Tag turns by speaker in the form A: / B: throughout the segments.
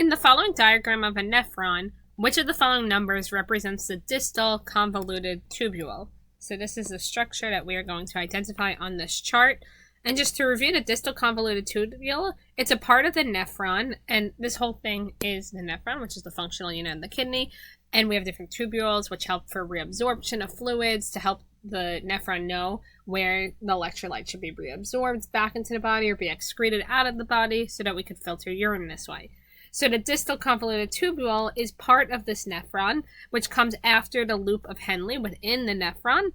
A: In the following diagram of a nephron, which of the following numbers represents the distal convoluted tubule? So this is the structure that we are going to identify on this chart. And just to review the distal convoluted tubule, it's a part of the nephron, and this whole thing is the nephron, which is the functional unit of the kidney. And we have different tubules which help for reabsorption of fluids to help the nephron know where the electrolyte should be reabsorbed back into the body or be excreted out of the body so that we could filter urine this way. So the distal convoluted tubule is part of this nephron, which comes after the loop of Henle within the nephron.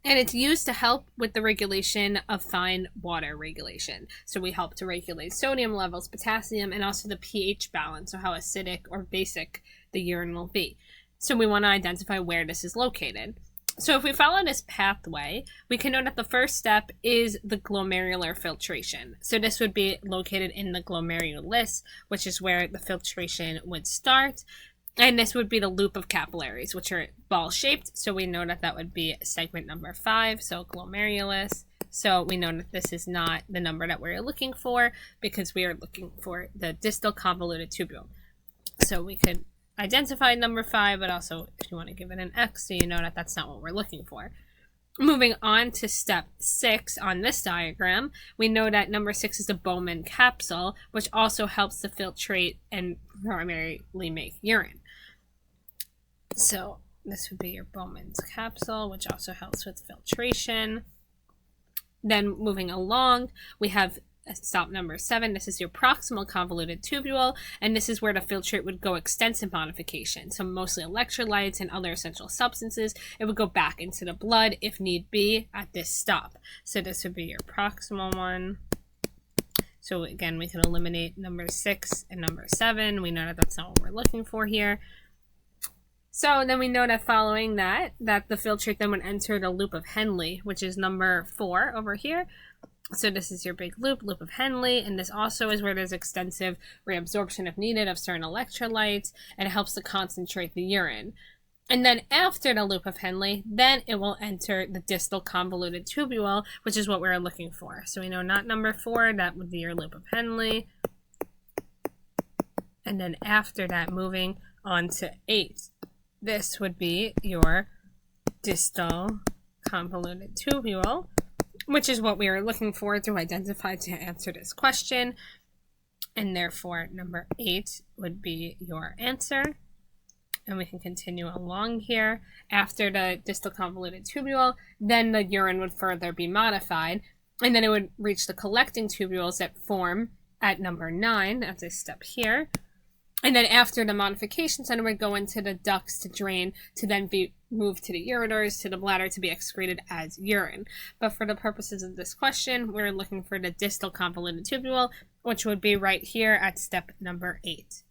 A: And it's used to help with the regulation of fine water regulation. So we help to regulate sodium levels, potassium, and also the pH balance, so how acidic or basic the urine will be. So we want to identify where this is located. So if we follow this pathway, we can know that the first step is the glomerular filtration. So this would be located in the glomerulus, which is where the filtration would start. And this would be the loop of capillaries, which are ball-shaped. So we know that that would be segment number 5, so glomerulus. So we know that this is not the number that we're looking for because we are looking for the distal convoluted tubule. So we could identify number 5, but also if you want to give it an X, so you know that that's not what we're looking for. Moving on to step 6 on this diagram, we know that number 6 is the Bowman capsule, which also helps to filtrate and primarily make urine. So this would be your Bowman's capsule, which also helps with filtration. Then moving along, we have stop number 7. This is your proximal convoluted tubule, and this is where the filtrate would go extensive modification. So mostly electrolytes and other essential substances. It would go back into the blood if need be at this stop. So this would be your proximal one. So again, we can eliminate number 6 and number 7. We know that that's not what we're looking for here. So then we know that following that the filtrate then would enter the loop of Henle, which is number 4 over here. So this is your big loop of Henle, and this also is where there's extensive reabsorption if needed of certain electrolytes, and it helps to concentrate the urine. And then after the loop of Henle, then it will enter the distal convoluted tubule, which is what we're looking for. So we know not number 4, that would be your loop of Henle. And then after that, moving on to 8. This would be your distal convoluted tubule, which is what we are looking for to identify to answer this question. And therefore, number 8 would be your answer. And we can continue along here. After the distal convoluted tubule, then the urine would further be modified. And then it would reach the collecting tubules that form at number 9. That's a step here. And then after the modification center would go into the ducts to drain, to then be moved to the ureters, to the bladder to be excreted as urine. But for the purposes of this question, we're looking for the distal convoluted tubule, which would be right here at step number 8.